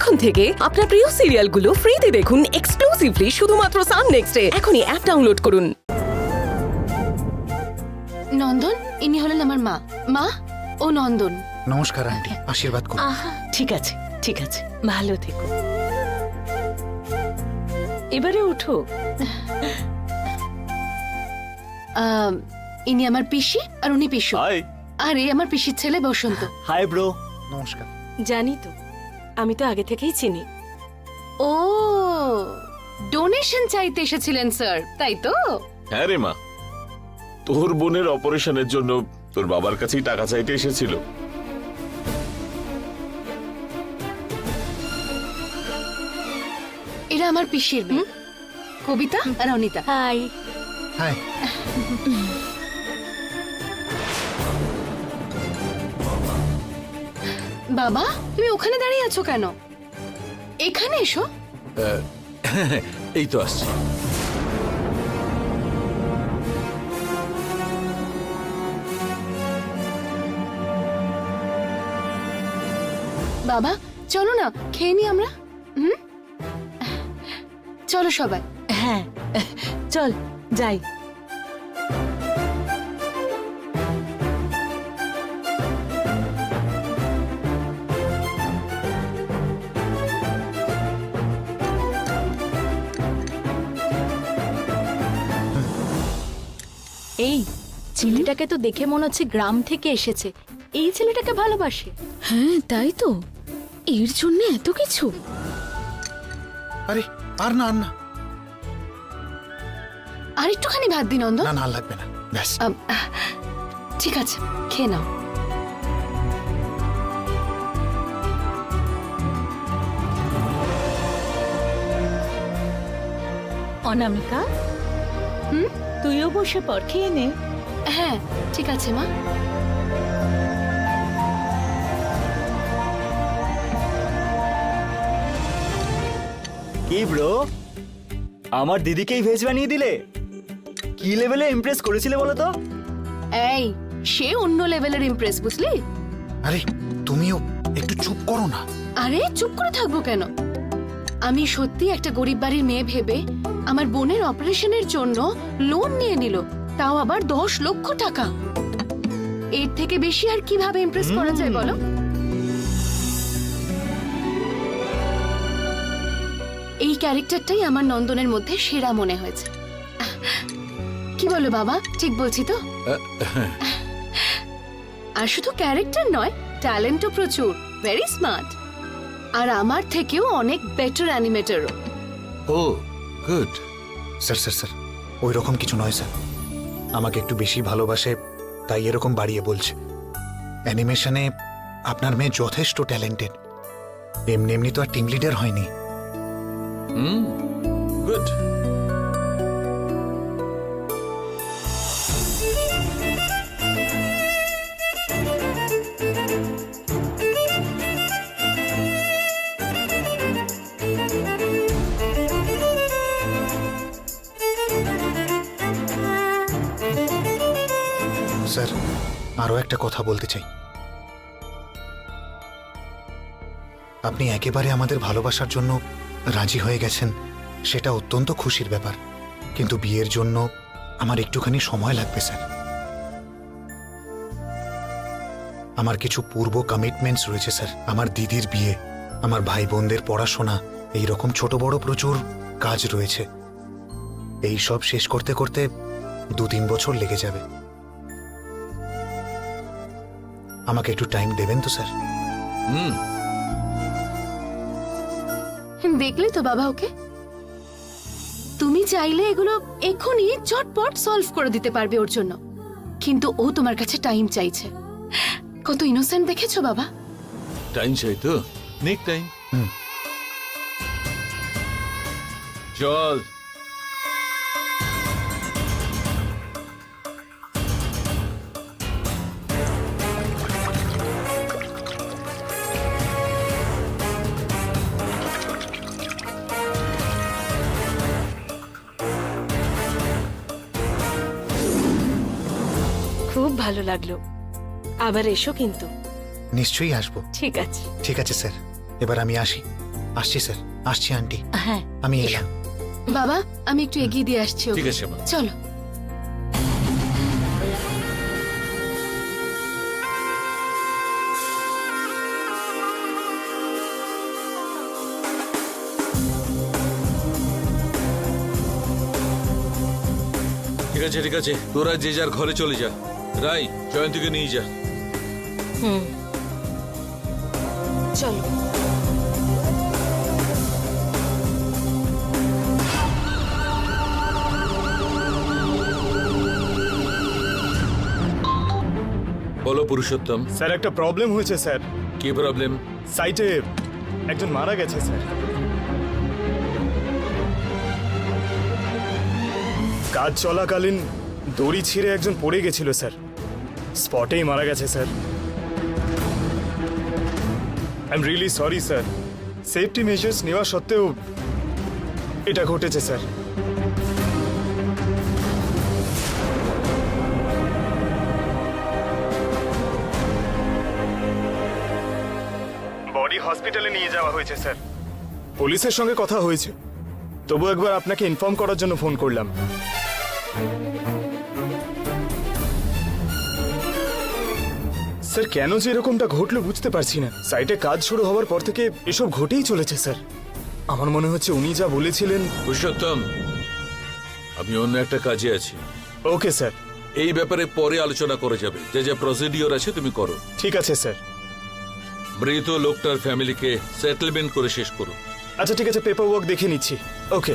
এখন থেকে আপনার প্রিয় সিরিয়ালগুলো ফ্রিতে দেখুন এক্সক্লুসিভলি শুধুমাত্র সান নেক্সটে। এখনই অ্যাপ ডাউনলোড করুন। নন্দন, ইনি হলেন আমার মা। মা, ও নন্দন। নমস্কার আন্টি, আশীর্বাদ করুন। আহা, ঠিক আছে ঠিক আছে, ভালো থেকো। এবারে উঠো। ইনি আমার পিসি আর উনি পিসু। হাই। আর এই আমার পিসির ছেলে বসন্ত। Hi bro. নমস্কার। জানি তো, আমি তো আগে থেকেই চিনি। ও, ডোনেশন চাইতে এসেছিলেন স্যার, তাই তো? হ্যাঁ রে মা, তোর বোনের অপারেশনের জন্য তোর বাবার কাছেই টাকা চাইতে এসেছিল। এরা আমার পিসির মেয়ে, কবিতা আর অনিতা। হাই। হাই। বাবা, তুমি ওখানে দাঁড়িয়ে আছো কেন? এখানে এসো। এই তো আসছি। বাবা, চলো না, খেয়ে নি আমরা। চলো সবাই। হ্যাঁ, চল যাই। এই ছেলেটাকে তো দেখে মনে হচ্ছে গ্রাম থেকে এসেছে। এই ছেলেটাকে ভালোবাসে। হ্যাঁ তাই তো, এর জন্য এত কিছু। আরে আর না আর না আর একটুখানি ভাত দিন নন্দন। না না, আর লাগবে না, ব্যাস। ঠিক আছে, খেয়ে নাও। অনামিকা, তুইও বসে পড়, খেয়ে নে। হ্যাঁ ঠিক আছে মা। কি ব্রো, আমার দিদিকেই ভেজ বানিয়ে দিলে? কি লেভেলে ইমপ্রেস করেছিলে বলো তো? এই, সে অন্য লেভেলের ইমপ্রেস, বুঝলি? আরে তুমিও একটু চুপ করো না। আরে চুপ করে থাকবো কেন? আমি সত্যি একটা গরিব বাড়ির মেয়ে ভেবে আমার বোনের অপারেশনের জন্য লোন নিয়ে নিল, তাও আবার 10 লক্ষ টাকা। এর থেকে বেশি আর কিভাবে ইমপ্রেস করা যায় বলো? এই ক্যারেক্টারটাই আমার নন্দনের মধ্যে সেরা মনে হয়েছে। কি বলো বাবা, ঠিক বলছি তো? আর শুধু ক্যারেক্টার নয়, ট্যালেন্টও প্রচুর, ভেরি স্মার্ট। আর আমার থেকেও অনেক বেটার অ্যানিমেটরও। ও গুড। স্যার স্যার স্যার, ওই রকম কিছু নয় স্যার। আমাকে একটু বেশি ভালোবাসে, তাই এরকম বাড়িয়ে বলছে। অ্যানিমেশনে আপনার মেয়ে যথেষ্ট ট্যালেন্টেড। এমনি এমনি তো আর টিম লিডার হয়নি। গুড। স্যার, আরও একটা কথা বলতে চাই। আপনি একেবারে আমাদের ভালোবাসার জন্য রাজি হয়ে গেছেন, সেটা অত্যন্ত খুশির ব্যাপার। কিন্তু বিয়ের জন্য আমার একটুখানি সময় লাগবে স্যার। আমার কিছু পূর্ব কমিটমেন্টস রয়েছে স্যার। আমার দিদির বিয়ে, আমার ভাই বোনদের পড়াশোনা, এই রকম ছোট বড় প্রচুর কাজ রয়েছে। এই সব শেষ করতে করতে 2-3 বছর লেগে যাবে। আমাকে একটু টাইম দেবেন তো স্যার? দেখলে তো বাবা ওকে, তুমি চাইলে এগুলো এখনই চটপট সলভ করে দিতে পারবে ওর জন্য, কিন্তু ও তোমার কাছে টাইম চাইছে। কত ইনোসেন্ট দেখেছো বাবা? টাইম চাই তো, নেক টাইম। চল। খুব ভালো লাগলো, আবার এসো কিন্তু। নিশ্চয়ই আসবো। ঠিক আছে। ঠিক আছে স্যার, এবার আমি আসি। আসছি স্যার, আসছি আন্টি, হ্যাঁ আমি এলাম। বাবা আমি একটু এগিয়ে দিয়ে আসছি ওকে। ঠিক আছে মা। চলো। ঠিক আছে ঠিক আছে, তোরা যে যার ঘরে চলে যা। রাই, জয়ন্তীকে নিয়ে যা। চলো। বলো পুরুষোত্তম, স্যার একটা প্রবলেম হয়েছে স্যার। কি প্রবলেম? সাইটে একজন মারা গেছে স্যার। কাজ চলাকালীন দড়ি ছিঁড়ে একজন পড়ে গেছিল স্যার, স্পটেই মারা গেছে sir. I am really sorry sir, safety measures নেওয়া সত্ত্বেও এটা ঘটেছে স্যার। বডি হসপিটালে নিয়ে যাওয়া হয়েছে স্যার। পুলিশের সঙ্গে কথা হয়েছে, তবু একবার আপনাকে ইনফর্ম করার জন্য ফোন করলাম। স্যার কেন যে এরকমটা ঘটলো বুঝতে পারছি না। সাইটে কাজ শুরু হওয়ার পর থেকে এসব ঘটেই চলেছে স্যার। আমার মনে হচ্ছে উনি যা বলেছিলেন। পুরুষোত্তম, আমি অন্য একটা কাজে আছি। Okay sir. এই ব্যাপারে পরে আলোচনা করা যাবে। যে যে প্রসিডিওর আছে তুমি করো। ঠিক আছে স্যার। মৃত লোকটার ফ্যামিলিকে সেটেলমেন্ট করে শেষ করো। আচ্ছা ঠিক আছে, পেপার ওয়ার্ক দেখে নিচ্ছি। ওকে।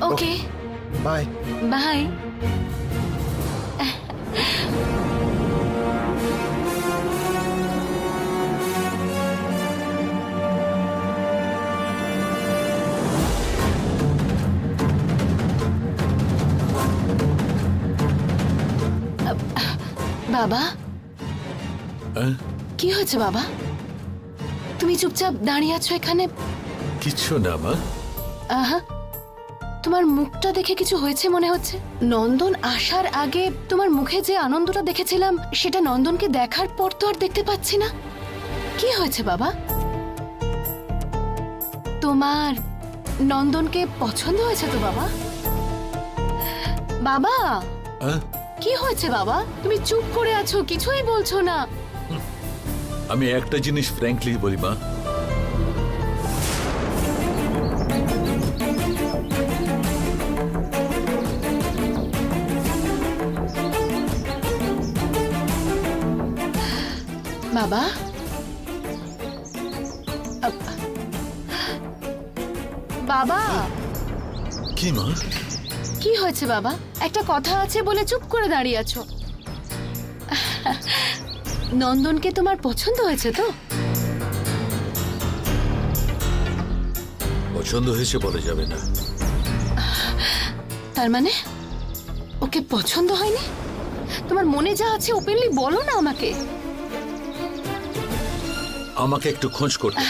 Okay bye. বাই। বাবা হ্যাঁ? কি হয়েছে বাবা? তুমি চুপচাপ দাঁড়িয়ে আছো এখানে। কিচ্ছু না মা। আহা, তোমার মুখটা দেখে কিছু হয়েছে মনে হচ্ছে। নন্দন আসার আগে তোমার মুখে যে আনন্দটা দেখেছিলাম সেটা নন্দনকে দেখার পর তো আর দেখতে পাচ্ছি না। কি হয়েছে বাবা? তোমার নন্দনকে পছন্দ হয়েছে তো বাবা? বাবা হ্যাঁ? কি হয়েছে বাবা? তুমি চুপ করে আছো, কিছুই বলছো না। আমি একটা জিনিস ফ্র্যাঙ্কলি বলি মা, বাবা বাবা কি মা? কি হয়েছে বাবা? একটা কথা আছে বলে চুপ করে দাঁড়িয়ে আছো। নন্দনকে তোমার পছন্দ হয়েছে তো? পছন্দ হয়েছে বলা যাবে না। তার মানে ওকে পছন্দ হয়নি? তোমার মনে যা আছে ওপেনলি বলো না আমাকে। আমাকে একটু খোঁজ করতে।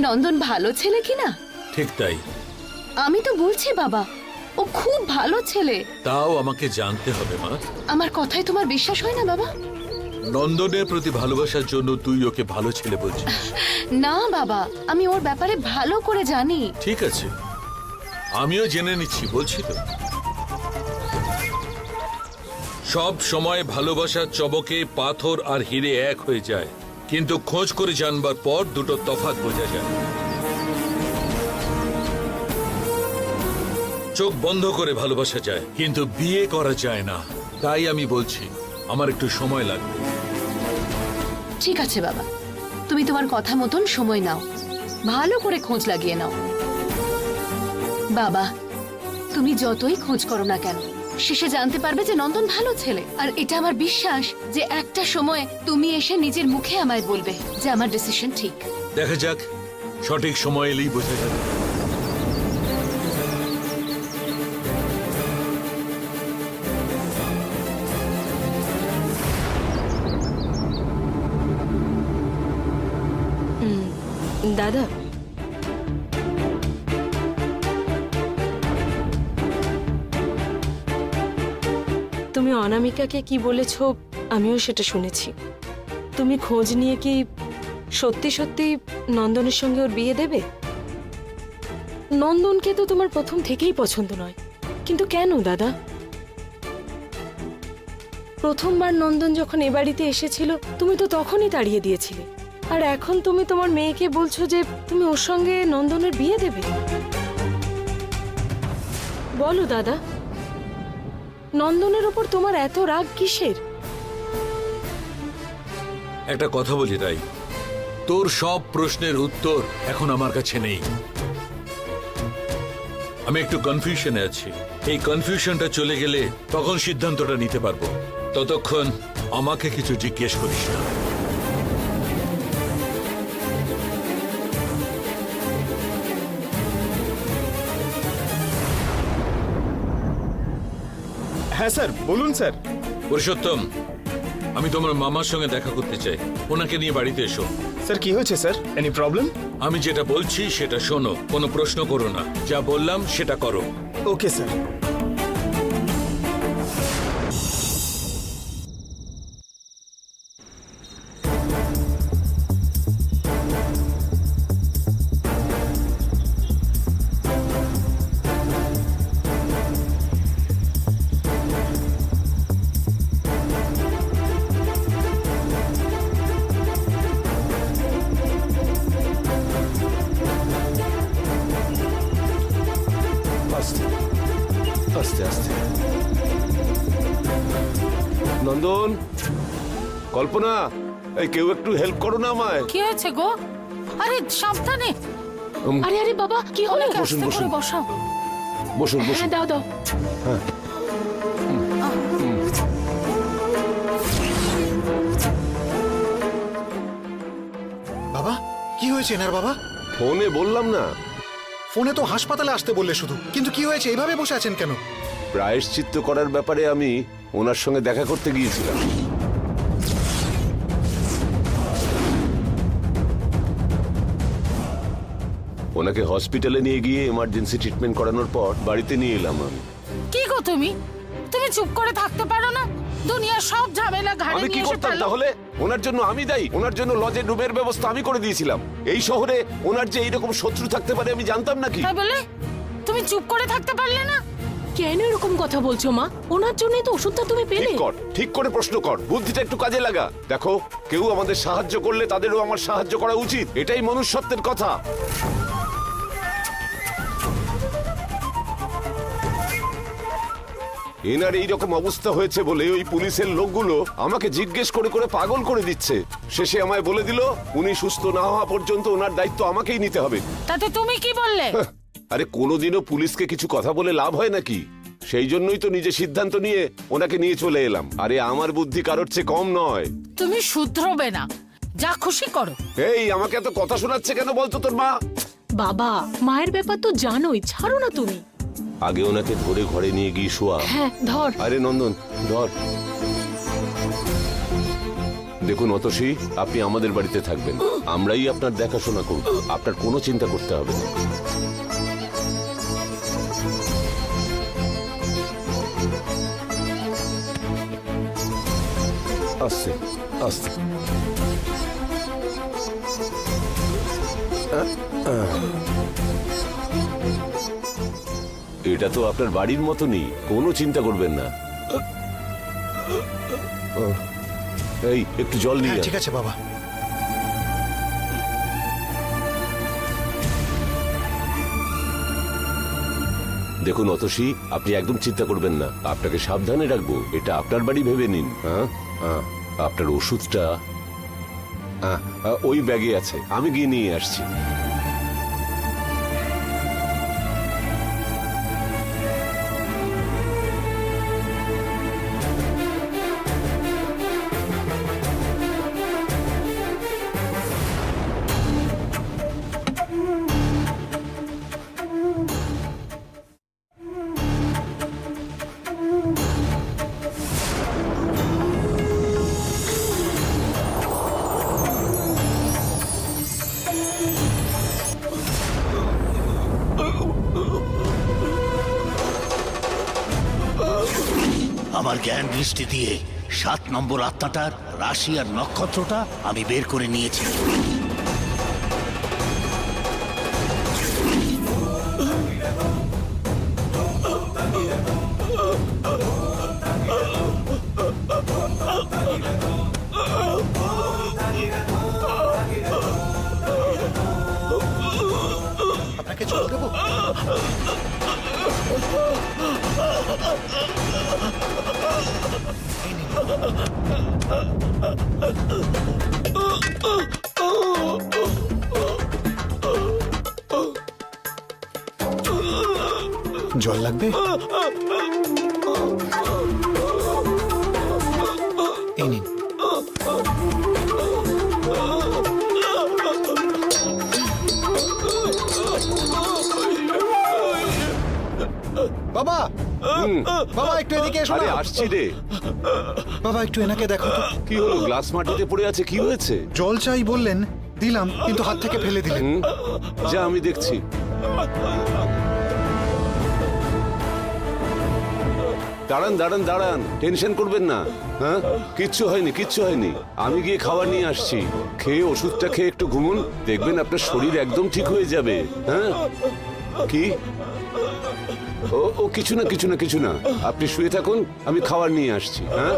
নন্দন ভালো ছেলে কিনা? ঠিক তাই। আমি তো বলছি বাবা, ও খুব ভালো ছেলে। তাও আমাকে জানতে হবে মা। আমার কথায় তোমার বিশ্বাস হয় না বাবা? নন্দনের প্রতি ভালোবাসার জন্য তুই ওকে ভালো ছেলে বলছিস? না বাবা, আমি ওর ব্যাপারে ভালো করে জানি। ঠিক আছে, আমিও জেনে নিচ্ছি, বলছি তো। সব সময় ভালোবাসার চবকে পাথর আর হিরে এক হয়ে যায়, কিন্তু খোঁজ করে জানবার পর দুটো তফাৎ বোঝা যায়। চোখ বন্ধ করে ভালোবাসা যায়, কিন্তু বিয়ে করা যায় না। তাই আমি বলছি আমার একটু সময় লাগবে। ঠিক আছে বাবা, তুমি তোমার কথা মতন সময় নাও, ভালো করে খোঁজ লাগিয়ে নাও। বাবা, তুমি যতই খোঁজ করো না কেন, শেষে জানতে পারবে যে নন্দন ভালো ছেলে। আর এটা আমার বিশ্বাস যে একটা সময় তুমি এসে নিজের মুখে আমায় বলবে যে আমার ডিসিশন ঠিক। দেখা যাক, সঠিক সময় এলেই বোঝা যাবে। দাদা, তুমি অনামিকাকে কি বলেছো আমিও সেটা শুনেছি। তুমি খোঁজ নিয়ে কি সত্যি সত্যি নন্দনের সঙ্গে ওর বিয়ে দেবে? নন্দনকে তো তোমার প্রথম থেকেই পছন্দ নয়, কিন্তু কেন দাদা? প্রথমবার নন্দন যখন এ বাড়িতে এসেছিল তুমি তো তখনই তাড়িয়ে দিয়েছিলে, আর এখন তুমি তোমার মেয়েকে বলছো যে তুমি ওর সঙ্গে নন্দনের বিয়ে দেবে। বলো দাদা, নন্দনের ওপর তোমার এত রাগ কিসের? একটা কথা বলি রাই, তোর সব প্রশ্নের উত্তর এখন আমার কাছে নেই। আমি একটু কনফিউশনে আছি। এই কনফিউশনটা চলে গেলে তখন সিদ্ধান্তটা নিতে পারবো। ততক্ষণ আমাকে কিছু জিজ্ঞেস করিস না। হ্যাঁ স্যার, বলুন স্যার। পুরুষোত্তম, আমি তোমার মামার সঙ্গে দেখা করতে চাই। ওনাকে নিয়ে বাড়িতে এসো। স্যার কি হয়েছে স্যার? Any problem? আমি যেটা বলছি সেটা শোনো, কোনো প্রশ্ন করো না। যা বললাম সেটা করো। Okay sir. আস্তে আস্তে আস্তে। নন্দন, কল্পনা, এই কেউ একটু হেল্প করো না আমায়। কি হয়েছে গো? আরে সাবধানে। আরে আরে বাবা, কি হলো? বসুন বসুন বসাও। বসুন বসুন। হ্যাঁ, দাও দাও। বাবা, কি হয়েছে এনার বাবা? ফোনে বললাম না। ফোনে তো হাসপাতালে আসতে বললে শুধু, কিন্তু কি হয়েছে? এইভাবে বসে আছেন কেন? প্রায়শ্চিত্ত করার ব্যাপারে আমি ওনার সঙ্গে দেখা করতে গিয়েছিলাম। ওনাকে হসপিটালে নিয়ে গিয়ে এমার্জেন্সি ট্রিটমেন্ট করানোর পর বাড়িতে নিয়ে এলাম আমি। কি গো তুমি চুপ করে থাকতে পারো না? দুনিয়ার সব ঝামেলা ঘাড়ে আমি কি নিয়ে এসে করতাম ফেলো। তাহলে? ওনার জন্য আমি দায়ী? ওনার জন্য লজে রুমের ব্যবস্থা আমি করে দিয়েছিলাম। এই শহরে ওনার যে এইরকম শত্রু থাকতে পারে আমি জানতাম নাকি? তাই বলে তুমি চুপ করে থাকতে পারলে না? কেন এরকম কথা বলছো মা? ওনার জন্যই তো ওষুধটা তুমি পেলে। ঠিক করে প্রশ্ন কর, বুদ্ধিটা একটু কাজে লাগা। দেখো, কেউ আমাদের সাহায্য করলে তাদেরও আমার সাহায্য করা উচিত, এটাই মনুষ্যত্বের কথা। এনার এইরকম অবস্থা হয়েছে বলে ওই পুলিশের লোকগুলো আমাকে জিজ্ঞেস করে করে পাগল করে দিচ্ছে। শেষে আমায় বলে দিল উনি সুস্থ না হওয়া পর্যন্ত ওনার দায়িত্ব আমাকেই নিতে হবে। তাতে তুমি কি বললে? আরে কোনোদিনও পুলিশকে কিছু কথা বলে লাভ হয় নাকি? সেই জন্যই তো নিজে সিদ্ধান্ত নিয়ে ওনাকে নিয়ে চলে এলাম। আরে আমার বুদ্ধি কারোর চেয়ে কম নয়। তুমি শুধরোবে না, যা খুশি করো। এই আমাকে এত কথা শোনাচ্ছে কেন বলতো তোর মা? বাবা, মায়ের ব্যাপার তো জানোই, ছাড়ো না তুমি। আগে ওনাকে ধরে ঘরে নিয়ে গিয়ে শোয়া। হ্যাঁ, ধর। আরে নন্দন, ধর। দেখুন অতসী, আপনি আমাদের বাড়িতে থাকবেন, আমরাই আপনার দেখাশোনা করব, আপনার কোনো চিন্তা করতে হবে না। আস্তে আস্তে। এটা তো আপনার বাড়ির মতনই, কোনো চিন্তা করবেন না। এই একটু জল নিয়ে। ঠিক আছে বাবা। দেখুন অতসী, আপনি একদম চিন্তা করবেন না, আপনাকে সাবধানে রাখবো, এটা আপনার বাড়ি ভেবে নিন। হ্যাঁ, আপনার ওষুধটা ওই ব্যাগে আছে, আমি গিয়ে নিয়ে আসছি। আমার জ্ঞান দৃষ্টি দিয়ে 7 নম্বর আত্মাটার রাশি আর নক্ষত্রটা আমি বের করে নিয়েছি। আপনাকে জল দেবো? জল লাগবে? এই নিন। বাবা, বাবা একটু এদিকে এসো আরে না। আসছি রে। বাবা একটু এনাকে দেখো তো। কি হলো? গ্লাস মাটিতে পড়ে আছে, কি হয়েছে? জল চাই বললেন, দিলাম, কিন্তু হাত থেকে ফেলে দিলেন। যা, আমি দেখছি। দাঁড়ান দাঁড়ান দাঁড়ান, টেনশন করবেন না। হ্যাঁ, কিচ্ছু হয়নি, কিচ্ছু হয়নি। আমি গিয়ে খাবার নিয়ে আসছি। খেয়ে ওষুধটা খেয়ে একটু ঘুমুন, দেখবেন আপনার শরীর একদম ঠিক হয়ে যাবে। হ্যাঁ, কি? ও কিছু না, কিছু না, কিছু না। আপনি শুয়ে থাকুন, আমি খাবার নিয়ে আসছি। হ্যাঁ,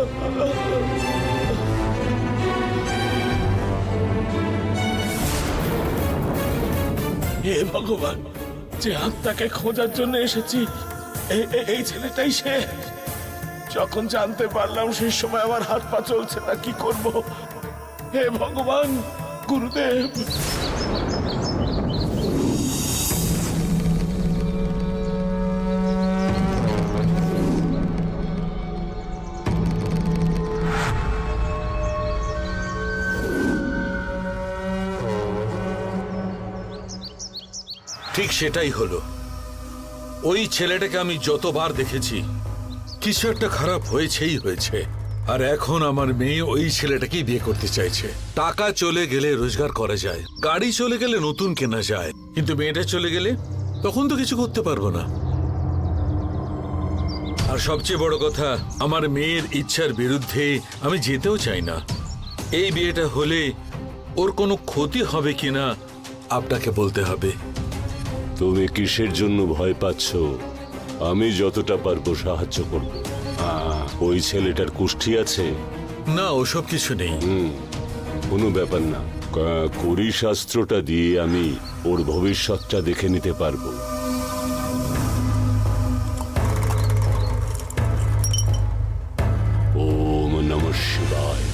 হে ভগবান, যে আত্মাকে খোঁজার জন্য এসেছি, এই ছেলেটাই সে। যখন জানতে পারলাম সেই সময় আমার হাত পা চলছে না, কি করব? হে ভগবান, গুরুদেব। ঠিক সেটাই হলো। ওই ছেলেটাকে আমি যতবার দেখেছি কিছু একটা খারাপ হয়েছেই হয়েছে। আর এখন আমার মেয়ে ওই ছেলেটাকেই বিয়ে করতে চাইছে। টাকা চলে গেলে রোজগার করা যায়, গাড়ি চলে গেলে নতুন কেনা যায়, কিন্তু মেয়েটা চলে গেলে তখন তো কিছু করতে পারবো না। আর সবচেয়ে বড় কথা, আমার মেয়ের ইচ্ছার বিরুদ্ধে আমি যেতেও চাই না। এই বিয়েটা হলে ওর কোনো ক্ষতি হবে কিনা আপনাকে বলতে হবে। তুমি কিসের জন্য ভয় পাচ্ছ? আমি যতটা পারবো সাহায্য করব। ওই ছেলেটার কুষ্ঠি আছে? না, ওসব কিছু নেই। কোনো ব্যাপার না। কুড়ি শাস্ত্রটা দিয়ে আমি ওর ভবিষ্যৎটা দেখে নিতে পারবো। ওম নমঃ শিবায়।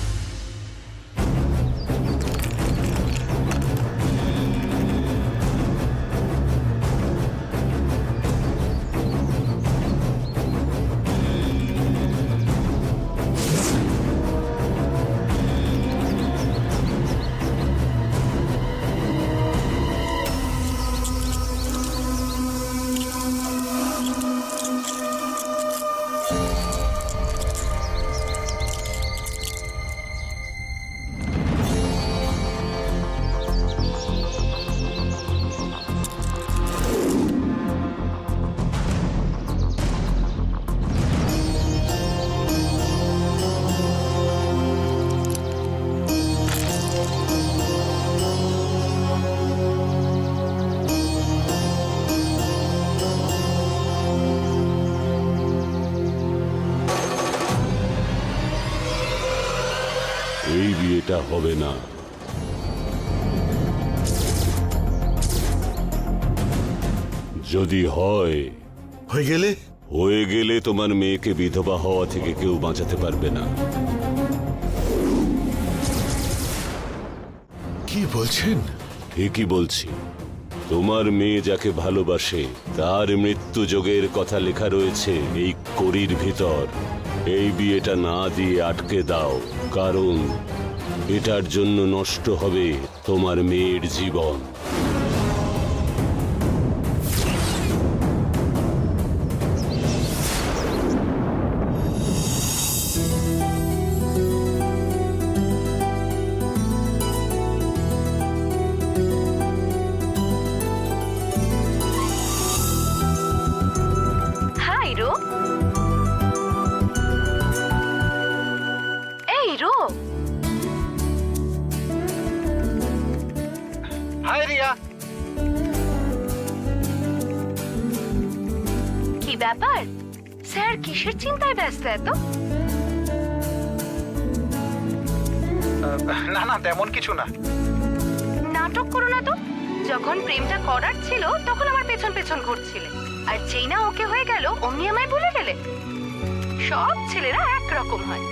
এই বিয়েটা হবে না। যদি হয়, হয়ে গেলে তোমার মেয়েকে বিধবা হওয়া থেকে কেউ বাঁচাতে পারবে না। কি বলছেন? ঠিকই বলছি। তোমার মেয়ে যাকে ভালোবাসে তার মৃত্যু যোগের কথা লেখা রয়েছে এই কড়ির ভিতর। এই বিয়েটা না দিয়ে আটকে দাও, কারণ এটার জন্য নষ্ট হবে তোমার মেয়ের জীবন। ব্যাপার? স্যার কিসের চিন্তায় ব্যস্ত এত? না না তেমন কিছু না। নাটক করো না তো। যখন প্রেমটা করার ছিল তখন আমার পেছন পেছন ঘুরছিলে, আর যেই না ওকে হয়ে গেল অমনি আমায় ভুলে গেলে। সব ছেলেরা একরকম হয়।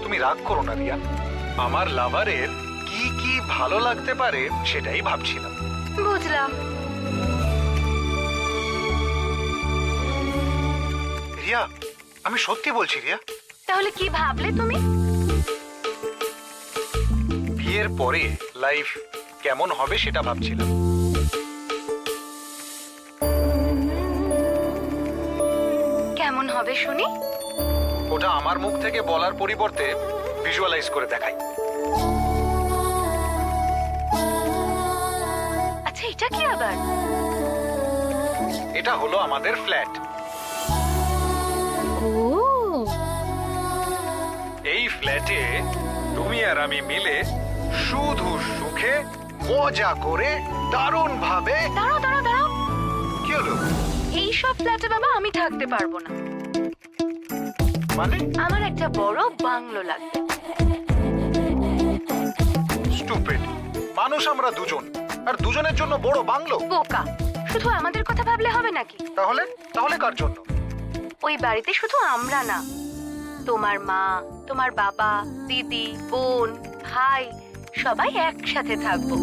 তুমি রাগ করো না রিয়া, আমার লাভারের কি কি ভালো লাগতে পারে সেটাই ভাবছিলাম। বুঝলাম। রিয়া, আমি সত্যি বলছি রিয়া। তাহলে কি ভাবলে তুমি? বিয়ের পরে লাইফ কেমন হবে সেটা ভাবছিলাম। কেমন হবে শুনি? ওটা আমার মুখ থেকে বলার পরিবর্তে ভিজুয়ালাইজ করে দেখাই। আচ্ছা, এটা কি আবার? এটা হলো আমাদের ফ্ল্যাট। ও এই ফ্ল্যাটে তুমি আর আমি মিলে শুধু সুখে মজা করে দারুণ ভাবে। দাঁড়াও দাঁড়াও দাঁড়াও, কি হলো? এই সব ফ্ল্যাটে বাবা আমি থাকতে পারবো না। মানে? আমার একটা বড় বাংলো লাগবে। স্টুপিড। মানুষ আমরা দুজন, আর দুজনের জন্য বড় বাংলো? বোকা, শুধু আমাদের কথা ভাবলে হবে নাকি? তাহলে তাহলে কার জন্য? ওই বাড়িতে শুধু আমরা না, তোমার মা, তোমার বাবা, দিদি, বোন, ভাই সবাই একসাথে থাকবো।